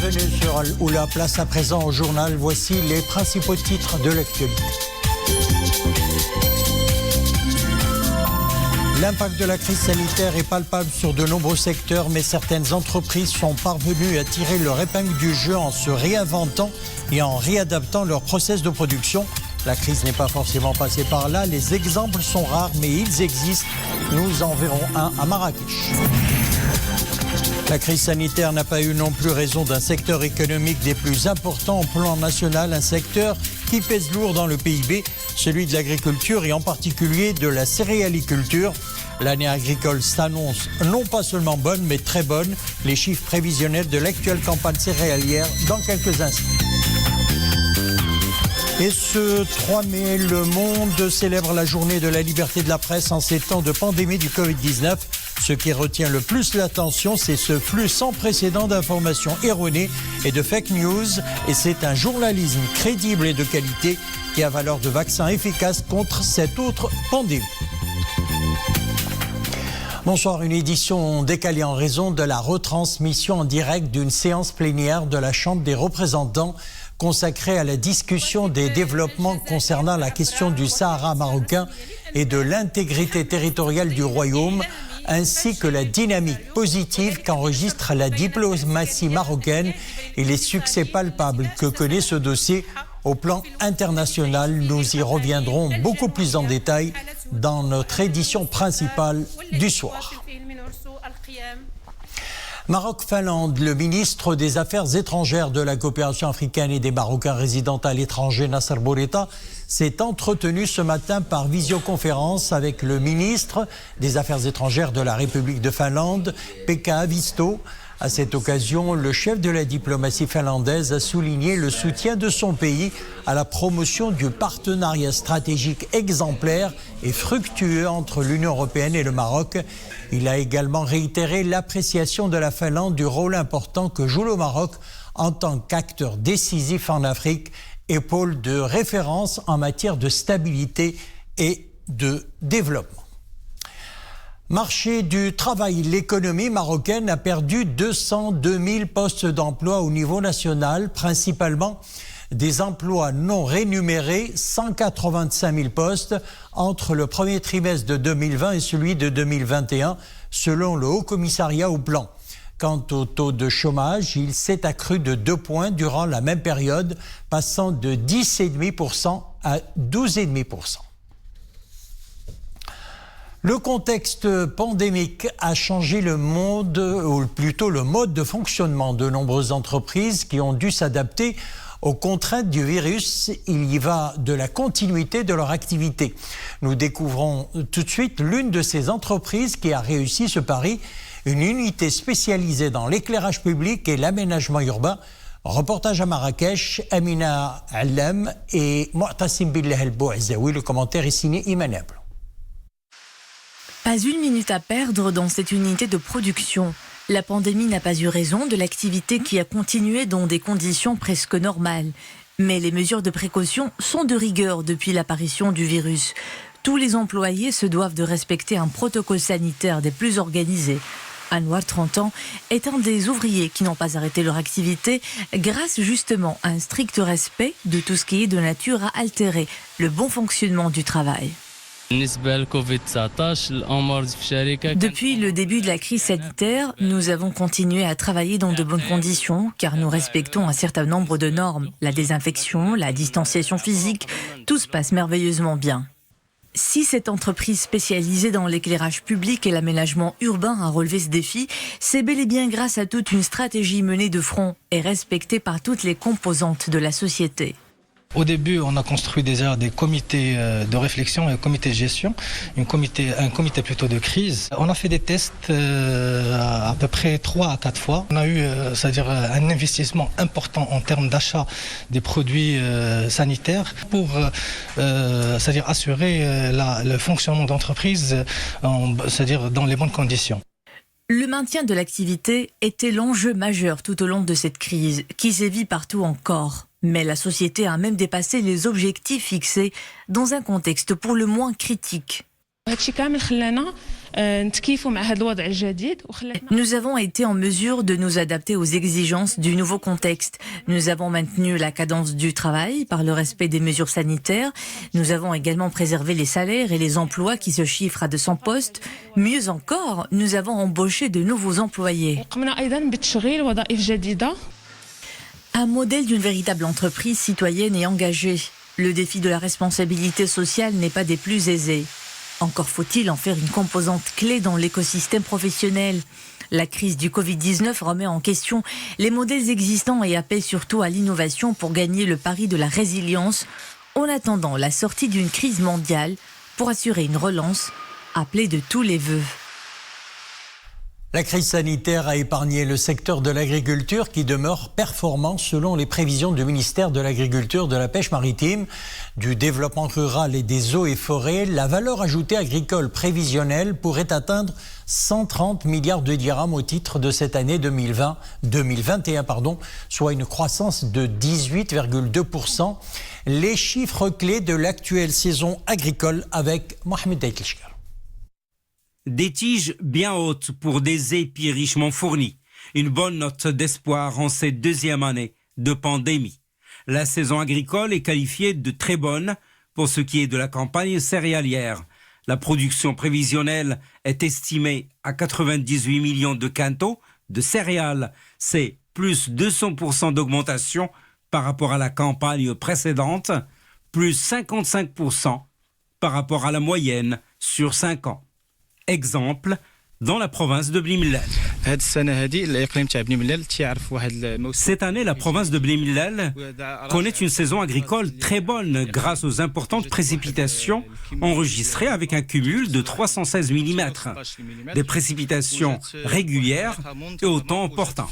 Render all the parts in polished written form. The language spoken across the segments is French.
Bienvenue sur Oula, place à présent au journal. Voici les principaux titres de l'actualité. L'impact de la crise sanitaire est palpable sur de nombreux secteurs, mais certaines entreprises sont parvenues à tirer leur épingle du jeu en se réinventant et en réadaptant leur process de production. La crise n'est pas forcément passée par là, les exemples sont rares, mais ils existent. Nous en verrons un à Marrakech. La crise sanitaire n'a pas eu non plus raison d'un secteur économique des plus importants au plan national, un secteur qui pèse lourd dans le PIB, celui de l'agriculture et en particulier de la céréaliculture. L'année agricole s'annonce non pas seulement bonne, mais très bonne. Les chiffres prévisionnels de l'actuelle campagne céréalière dans quelques instants. Et ce 3 mai, le monde célèbre la journée de la liberté de la presse en ces temps de pandémie du Covid-19. Ce qui retient le plus l'attention, c'est ce flux sans précédent d'informations erronées et de fake news. Et c'est un journalisme crédible et de qualité qui a valeur de vaccin efficace contre cette autre pandémie. Bonsoir, une édition décalée en raison de la retransmission en direct d'une séance plénière de la Chambre des représentants consacrée à la discussion des développements concernant la question du Sahara marocain et de l'intégrité territoriale du royaume, ainsi que la dynamique positive qu'enregistre la diplomatie marocaine et les succès palpables que connaît ce dossier au plan international. Nous y reviendrons beaucoup plus en détail dans notre édition principale du soir. Maroc-Finlande, le ministre des Affaires étrangères de la coopération africaine et des Marocains résidant à l'étranger, Nasser Bourita, s'est entretenu ce matin par visioconférence avec le ministre des Affaires étrangères de la République de Finlande, Pekka Haavisto. À cette occasion, le chef de la diplomatie finlandaise a souligné le soutien de son pays à la promotion du partenariat stratégique exemplaire et fructueux entre l'Union européenne et le Maroc. Il a également réitéré l'appréciation de la Finlande du rôle important que joue le Maroc en tant qu'acteur décisif en Afrique et pôle de référence en matière de stabilité et de développement. Marché du travail, l'économie marocaine a perdu 202 000 postes d'emploi au niveau national, principalement des emplois non rémunérés, 185 000 postes entre le premier trimestre de 2020 et celui de 2021, selon le Haut Commissariat au Plan. Quant au taux de chômage, il s'est accru de 2 points durant la même période, passant de 10,5% à 12,5%. Le contexte pandémique a changé le monde, ou plutôt le mode de fonctionnement de nombreuses entreprises qui ont dû s'adapter aux contraintes du virus. Il y va de la continuité de leur activité. Nous découvrons tout de suite l'une de ces entreprises qui a réussi ce pari, une unité spécialisée dans l'éclairage public et l'aménagement urbain. Reportage à Marrakech, Amina Allem et Mu'tasim Billah El-Bouazaoui. Le commentaire est signé Iman Ablo. Pas une minute à perdre dans cette unité de production. La pandémie n'a pas eu raison de l'activité qui a continué dans des conditions presque normales. Mais les mesures de précaution sont de rigueur depuis l'apparition du virus. Tous les employés se doivent de respecter un protocole sanitaire des plus organisés. Anwar, 30 ans, est un des ouvriers qui n'ont pas arrêté leur activité grâce justement à un strict respect de tout ce qui est de nature à altérer le bon fonctionnement du travail. Depuis le début de la crise sanitaire, nous avons continué à travailler dans de bonnes conditions car nous respectons un certain nombre de normes. La désinfection, la distanciation physique, tout se passe merveilleusement bien. Si cette entreprise spécialisée dans l'éclairage public et l'aménagement urbain a relevé ce défi, c'est bel et bien grâce à toute une stratégie menée de front et respectée par toutes les composantes de la société. Au début, on a construit déjà des comités de réflexion et un comité de gestion, un comité plutôt de crise. On a fait des tests à peu près 3 à 4 fois. On a eu c'est-à-dire un investissement important en termes d'achat des produits sanitaires pour c'est-à-dire assurer le fonctionnement d'entreprise c'est-à-dire dans les bonnes conditions. Le maintien de l'activité était l'enjeu majeur tout au long de cette crise, qui sévit partout encore. Mais la société a même dépassé les objectifs fixés dans un contexte pour le moins critique. Nous avons été en mesure de nous adapter aux exigences du nouveau contexte. Nous avons maintenu la cadence du travail par le respect des mesures sanitaires. Nous avons également préservé les salaires et les emplois qui se chiffrent à 200 postes. Mieux encore, nous avons embauché de nouveaux employés. Un modèle d'une véritable entreprise citoyenne et engagée. Le défi de la responsabilité sociale n'est pas des plus aisés. Encore faut-il en faire une composante clé dans l'écosystème professionnel. La crise du Covid-19 remet en question les modèles existants et appelle surtout à l'innovation pour gagner le pari de la résilience, en attendant la sortie d'une crise mondiale pour assurer une relance appelée de tous les vœux. La crise sanitaire a épargné le secteur de l'agriculture qui demeure performant selon les prévisions du ministère de l'Agriculture, de la Pêche maritime, du Développement rural et des eaux et forêts. La valeur ajoutée agricole prévisionnelle pourrait atteindre 130 milliards de dirhams au titre de cette année 2021, soit une croissance de 18,2%. Les chiffres clés de l'actuelle saison agricole avec Mohamed Daitlishkar. Des tiges bien hautes pour des épis richement fournis. Une bonne note d'espoir en cette deuxième année de pandémie. La saison agricole est qualifiée de très bonne pour ce qui est de la campagne céréalière. La production prévisionnelle est estimée à 98 millions de quintaux de céréales. C'est plus 200% d'augmentation par rapport à la campagne précédente, plus 55% par rapport à la moyenne sur 5 ans. Exemple, dans la province de Bni Mellal. Cette année, la province de Bni Mellal connaît une saison agricole très bonne grâce aux importantes précipitations enregistrées avec un cumul de 316 mm. Des précipitations régulières et au temps opportun.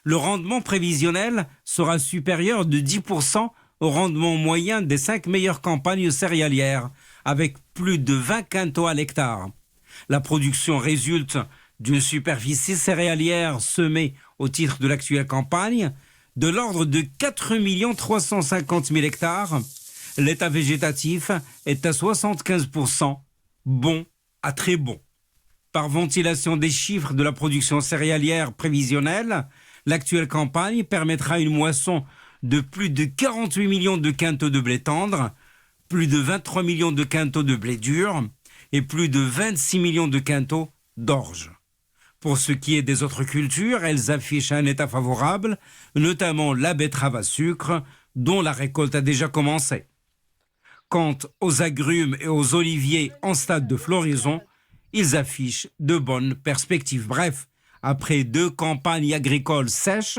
Le rendement prévisionnel sera supérieur de 10% au rendement moyen des 5 meilleures campagnes céréalières, avec plus de 20 quintaux à l'hectare. La production résulte d'une superficie céréalière semée au titre de l'actuelle campagne de l'ordre de 4 350 000 hectares. L'état végétatif est à 75%, bon à très bon. Par ventilation des chiffres de la production céréalière prévisionnelle, l'actuelle campagne permettra une moisson de plus de 48 millions de quintaux de blé tendre, plus de 23 millions de quintaux de blé dur et plus de 26 millions de quintaux d'orge. Pour ce qui est des autres cultures, elles affichent un état favorable, notamment la betterave à sucre, dont la récolte a déjà commencé. Quant aux agrumes et aux oliviers en stade de floraison, ils affichent de bonnes perspectives. Bref, après 2 campagnes agricoles sèches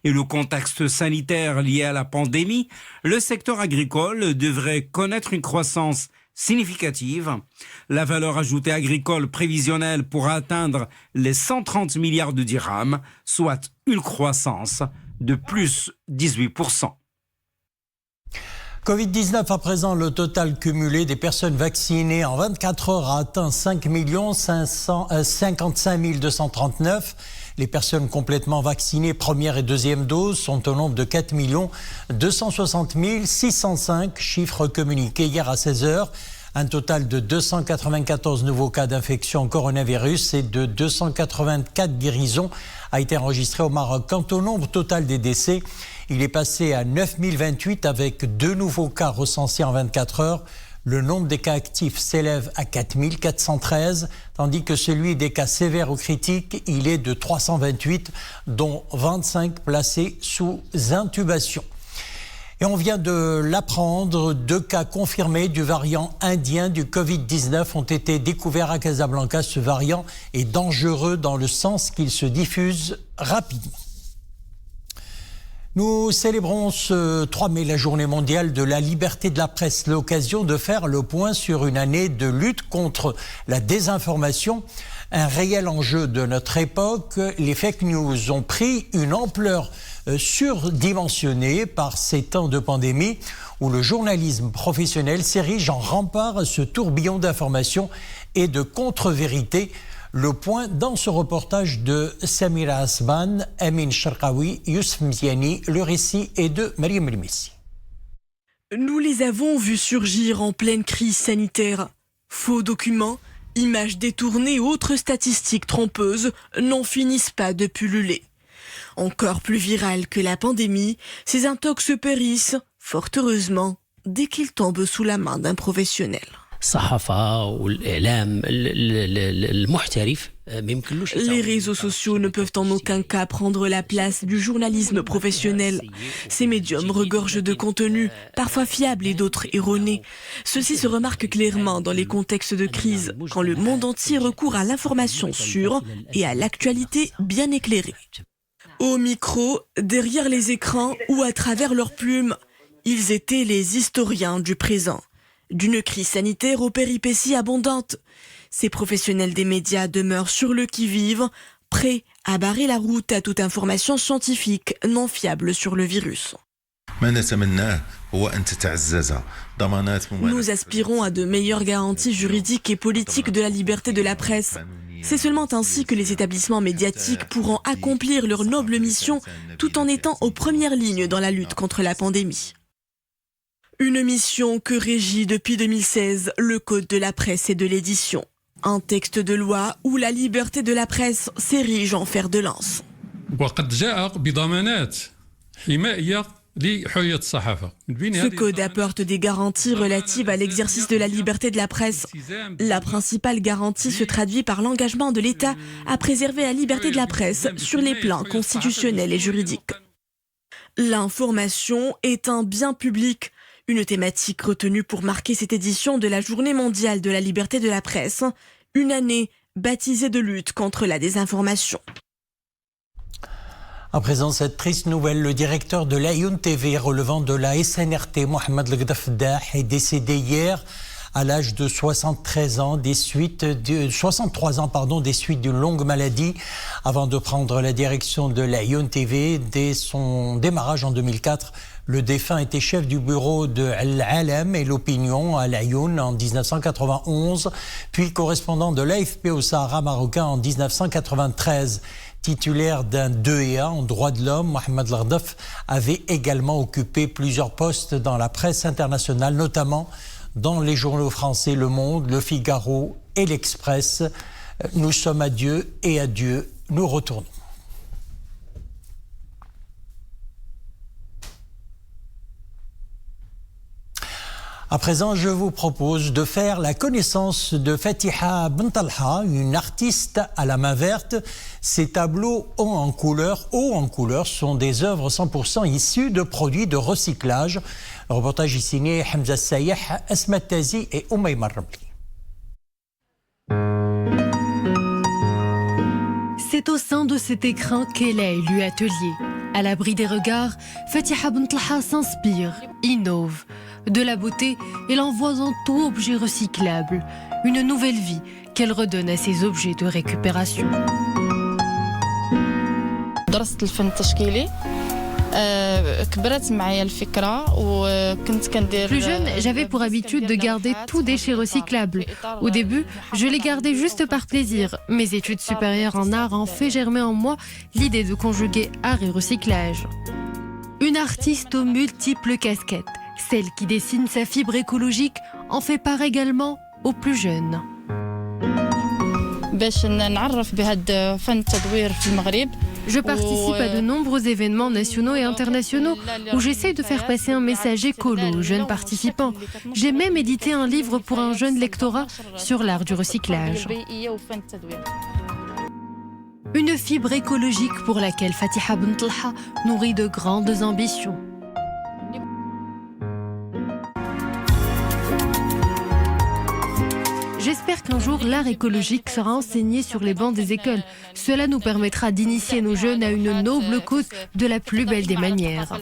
et le contexte sanitaire lié à la pandémie, le secteur agricole devrait connaître une croissance significative. La valeur ajoutée agricole prévisionnelle pourra atteindre les 130 milliards de dirhams, soit une croissance de plus 18%. Covid-19 à présent, le total cumulé des personnes vaccinées en 24 heures a atteint 5 55 239. Les personnes complètement vaccinées, première et deuxième dose, sont au nombre de 4 260 605, chiffre communiqué hier à 16 heures. Un total de 294 nouveaux cas d'infection au coronavirus et de 284 guérisons a été enregistré au Maroc. Quant au nombre total des décès, il est passé à 9028 avec 2 nouveaux cas recensés en 24 heures. Le nombre des cas actifs s'élève à 4413, tandis que celui des cas sévères ou critiques, il est de 328, dont 25 placés sous intubation. Et on vient de l'apprendre, 2 cas confirmés du variant indien du Covid-19 ont été découverts à Casablanca. Ce variant est dangereux dans le sens qu'il se diffuse rapidement. Nous célébrons ce 3 mai la journée mondiale de la liberté de la presse, l'occasion de faire le point sur une année de lutte contre la désinformation, un réel enjeu de notre époque. Les fake news ont pris une ampleur surdimensionnée par ces temps de pandémie où le journalisme professionnel s'érige en rempart à ce tourbillon d'informations et de contre-vérités. Le point dans ce reportage de Samira Asban, Amin Sharqawi, Youssef Mziani. Le récit est de Mariam Elmessi. Nous les avons vus surgir en pleine crise sanitaire. Faux documents, Images détournées ou autres statistiques trompeuses n'en finissent pas de pulluler. Encore plus viral que la pandémie, ces intox périssent, fort heureusement, dès qu'ils tombent sous la main d'un professionnel. Les réseaux sociaux ne peuvent en aucun cas prendre la place du journalisme professionnel. Ces médiums regorgent de contenus, parfois fiables et d'autres erronés. Ceci se remarque clairement dans les contextes de crise, quand le monde entier recourt à l'information sûre et à l'actualité bien éclairée. Au micro, derrière les écrans ou à travers leurs plumes, ils étaient les historiens du présent. D'une crise sanitaire aux péripéties abondantes, ces professionnels des médias demeurent sur le qui-vive, prêts à barrer la route à toute information scientifique non fiable sur le virus. Nous aspirons à de meilleures garanties juridiques et politiques de la liberté de la presse. C'est seulement ainsi que les établissements médiatiques pourront accomplir leur noble mission tout en étant aux premières lignes dans la lutte contre la pandémie. Une mission que régit depuis 2016 le Code de la presse et de l'édition. Un texte de loi où la liberté de la presse s'érige en fer de lance. Ce code apporte des garanties relatives à l'exercice de la liberté de la presse. La principale garantie se traduit par l'engagement de l'État à préserver la liberté de la presse sur les plans constitutionnels et juridiques. L'information est un bien public, une thématique retenue pour marquer cette édition de la Journée mondiale de la liberté de la presse, une année baptisée de lutte contre la désinformation. À présent, cette triste nouvelle, le directeur de l'Ayoun TV relevant de la SNRT, Mohamed Legdafdah, est décédé hier à l'âge de 63 ans des suites d'une longue maladie. Avant de prendre la direction de l'Ayoun TV, dès son démarrage en 2004, le défunt était chef du bureau de Al-Alam et l'opinion à l'Ayoun en 1991, puis correspondant de l'AFP au Sahara marocain en 1993. Titulaire d'un 2 en droits de l'homme, Mohamed Legdafdah avait également occupé plusieurs postes dans la presse internationale, notamment dans les journaux français Le Monde, Le Figaro et l'Express. Nous sommes à Dieu et à Dieu nous retournons. À présent, je vous propose de faire la connaissance de Fatiha Bentalha, une artiste à la main verte. Ces tableaux hauts en couleur, sont des œuvres 100% issues de produits de recyclage. Le reportage est signé Hamza Sayeh, Asma Tazi et Oumaïma Rabli. C'est au sein de cet écrin qu'elle a élu atelier. À l'abri des regards, Fatiha Bentalha s'inspire, innove. De la beauté, elle envoie en tout objet recyclable, une nouvelle vie qu'elle redonne à ses objets de récupération. Plus jeune, j'avais pour habitude de garder tout déchet recyclable. Au début, je les gardais juste par plaisir. Mes études supérieures en art ont fait germer en moi l'idée de conjuguer art et recyclage. Une artiste aux multiples casquettes. Celle qui dessine sa fibre écologique en fait part également aux plus jeunes. Je participe à de nombreux événements nationaux et internationaux où j'essaie de faire passer un message écolo aux jeunes participants. J'ai même édité un livre pour un jeune lectorat sur l'art du recyclage. Une fibre écologique pour laquelle Fatiha Bentalha nourrit de grandes ambitions. J'espère qu'un jour, l'art écologique sera enseigné sur les bancs des écoles. Cela nous permettra d'initier nos jeunes à une noble cause de la plus belle des manières.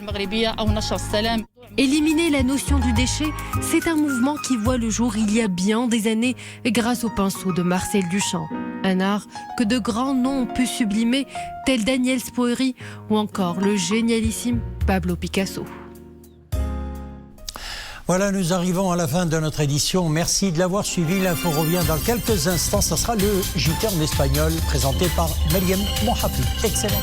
Éliminer la notion du déchet, c'est un mouvement qui voit le jour il y a bien des années grâce au pinceau de Marcel Duchamp. Un art que de grands noms ont pu sublimer, tel Daniel Spoerry ou encore le génialissime Pablo Picasso. Voilà, nous arrivons à la fin de notre édition. Merci de l'avoir suivi. L'info revient dans quelques instants. Ce sera le JT en espagnol présenté par Mariam Mohafi. Excellent.